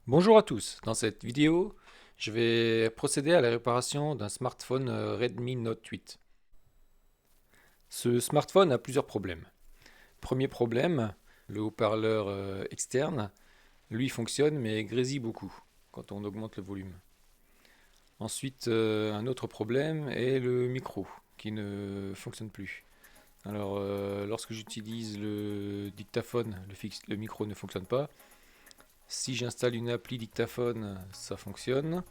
Bonjour à tous, dans cette vidéo, je vais procéder à la réparation d'un smartphone Redmi Note 8. Ce smartphone a plusieurs problèmes. Premier problème, le haut-parleur externe, lui fonctionne mais grésille beaucoup quand on augmente le volume. Ensuite, un autre problème est le micro qui ne fonctionne plus. Alors, lorsque j'utilise le dictaphone, le micro ne fonctionne pas. Si j'installe une appli dictaphone, ça fonctionne.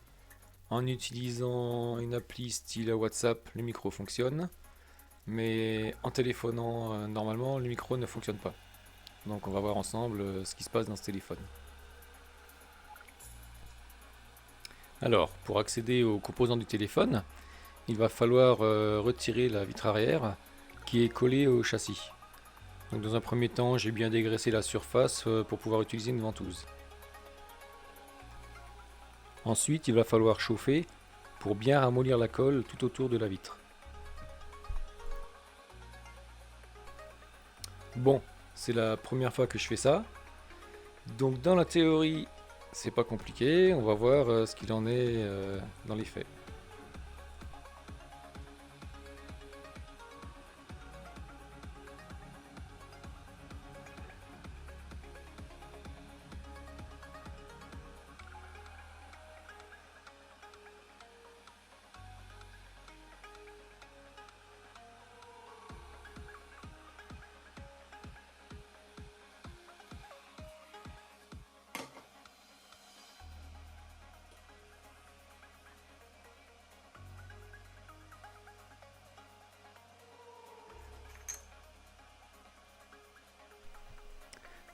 En utilisant une appli style WhatsApp, le micro fonctionne, mais en téléphonant normalement, le micro ne fonctionne pas. Donc on va voir ensemble ce qui se passe dans ce téléphone. Alors, pour accéder aux composants du téléphone, il va falloir retirer la vitre arrière qui est collée au châssis. Donc dans un premier temps, j'ai bien dégraissé la surface pour pouvoir utiliser une ventouse. Ensuite, il va falloir chauffer pour bien ramollir la colle tout autour de la vitre. Bon, c'est la première fois que je fais ça. Donc dans la théorie, c'est pas compliqué. On va voir ce qu'il en est dans les faits.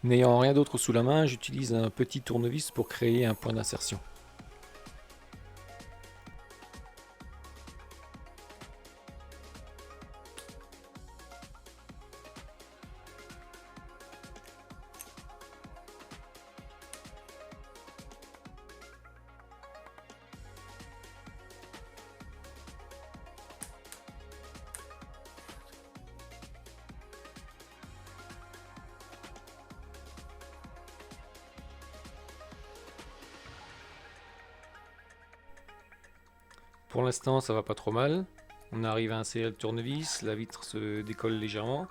N'ayant rien d'autre sous la main, j'utilise un petit tournevis pour créer un point d'insertion. Pour l'instant, ça va pas trop mal. On arrive à insérer le tournevis, la vitre se décolle légèrement.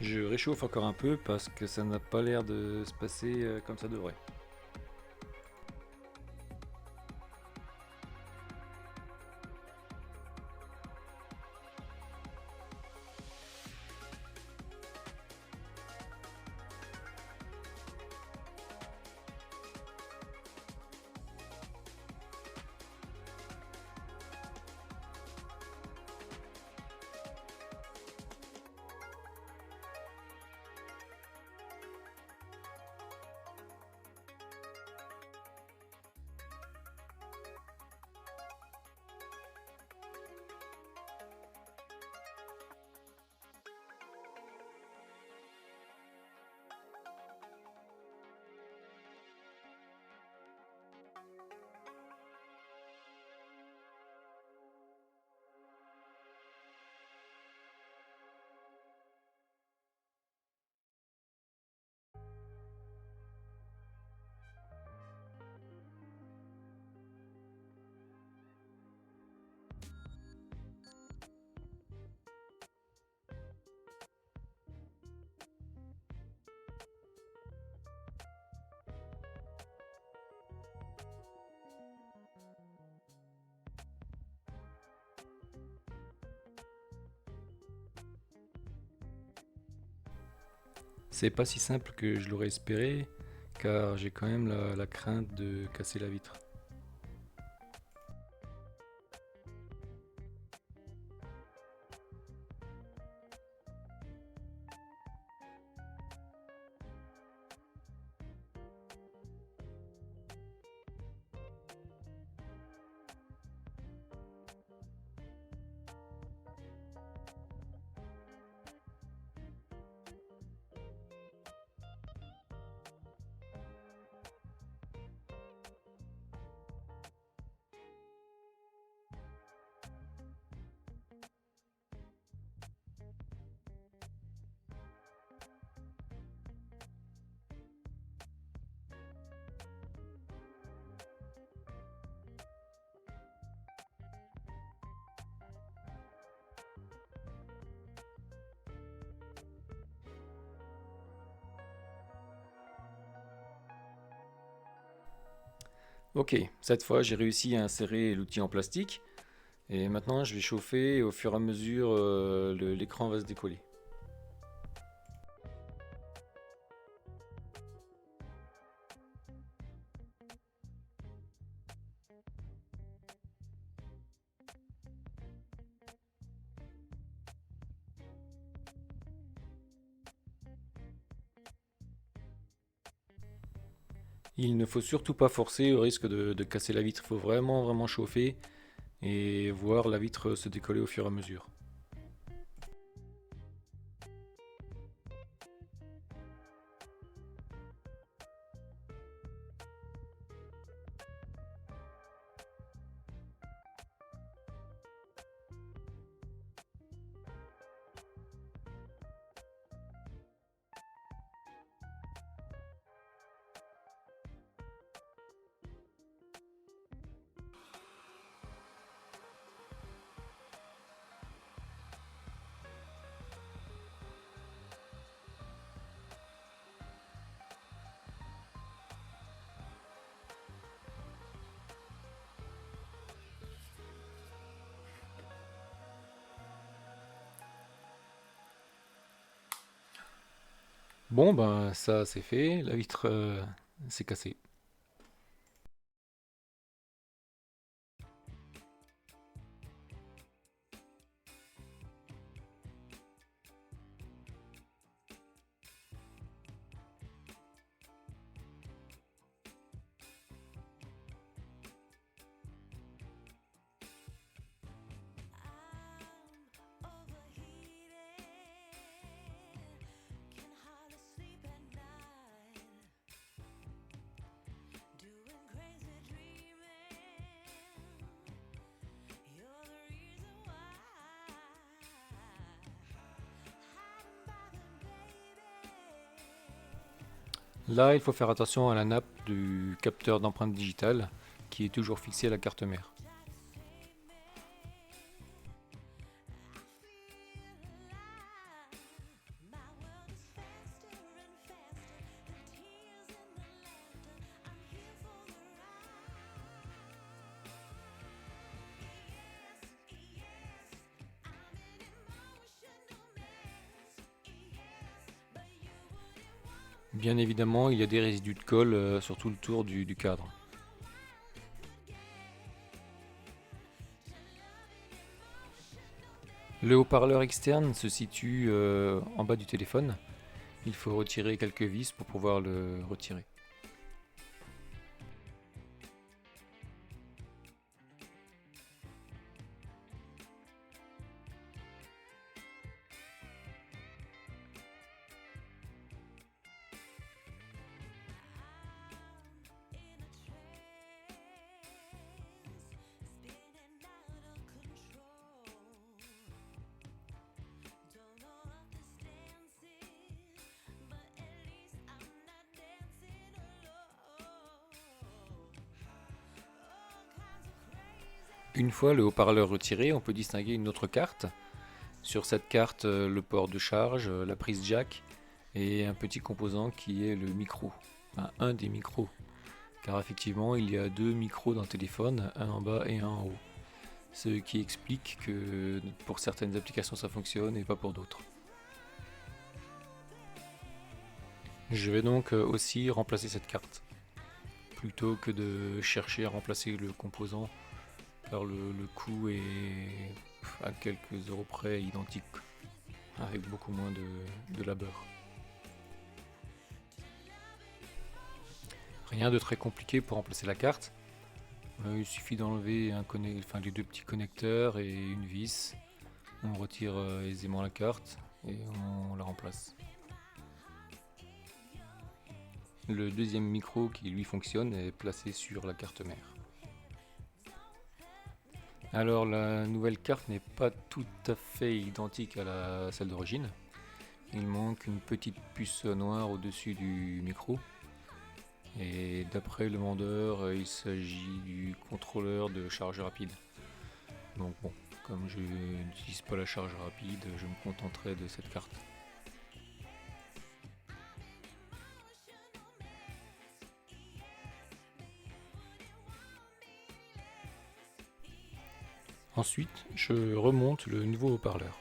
Je réchauffe encore un peu parce que ça n'a pas l'air de se passer comme ça devrait. C'est pas si simple que je l'aurais espéré, car j'ai quand même la crainte de casser la vitre. Ok, cette fois j'ai réussi à insérer l'outil en plastique, et maintenant je vais chauffer et au fur et à mesure l'écran va se décoller. Il ne faut surtout pas forcer au risque de casser la vitre, il faut vraiment chauffer et voir la vitre se décoller au fur et à mesure. Bon ben ça c'est fait, la vitre s'est cassée. Là, il faut faire attention à la nappe du capteur d'empreinte digitale qui est toujours fixé à la carte mère. Bien évidemment, il y a des résidus de colle sur tout le tour du cadre. Le haut-parleur externe se situe en bas du téléphone. Il faut retirer quelques vis pour pouvoir le retirer. Une fois le haut-parleur retiré, on peut distinguer une autre carte. Sur cette carte, le port de charge, la prise jack et un petit composant qui est le micro. Enfin, un des micros. Car effectivement, il y a deux micros dans le téléphone, un en bas et un en haut. Ce qui explique que pour certaines applications ça fonctionne et pas pour d'autres. Je vais donc aussi remplacer cette carte, plutôt que de chercher à remplacer le composant, car le coût est à quelques euros près identique, avec beaucoup moins de labeur. Rien de très compliqué pour remplacer la carte. Il suffit d'enlever les deux petits connecteurs et une vis. On retire aisément la carte et on la remplace. Le deuxième micro qui lui fonctionne est placé sur la carte mère. Alors la nouvelle carte n'est pas tout à fait identique à celle d'origine. Il manque une petite puce noire au-dessus du micro. Et d'après le vendeur, il s'agit du contrôleur de charge rapide. Donc bon, comme je n'utilise pas la charge rapide, je me contenterai de cette carte. Ensuite, je remonte le nouveau haut-parleur.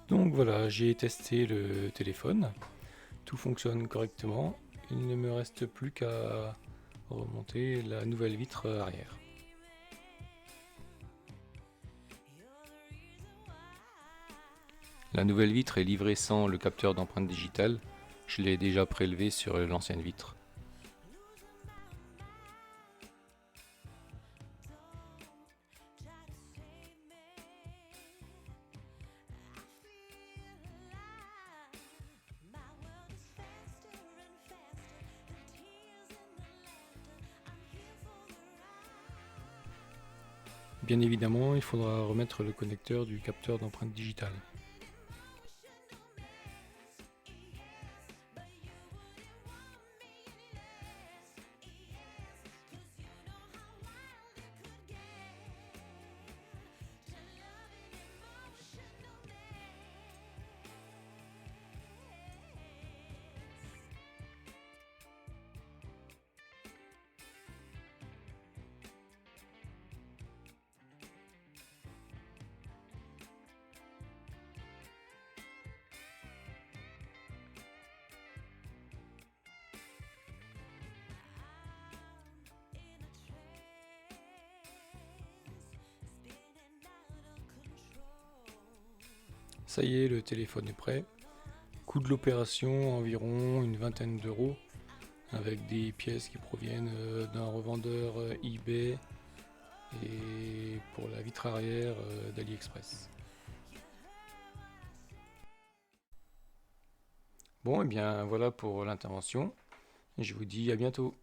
Donc voilà, j'ai testé le téléphone, tout fonctionne correctement, il ne me reste plus qu'à remonter la nouvelle vitre arrière. La nouvelle vitre est livrée sans le capteur d'empreinte digitale, je l'ai déjà prélevé sur l'ancienne vitre. Bien évidemment, il faudra remettre le connecteur du capteur d'empreinte digitale. Ça y est, le téléphone est prêt. Coût de l'opération, environ une vingtaine d'euros, avec des pièces qui proviennent d'un revendeur eBay et pour la vitre arrière d'AliExpress. Bon, et bien voilà pour l'intervention. Je vous dis à bientôt.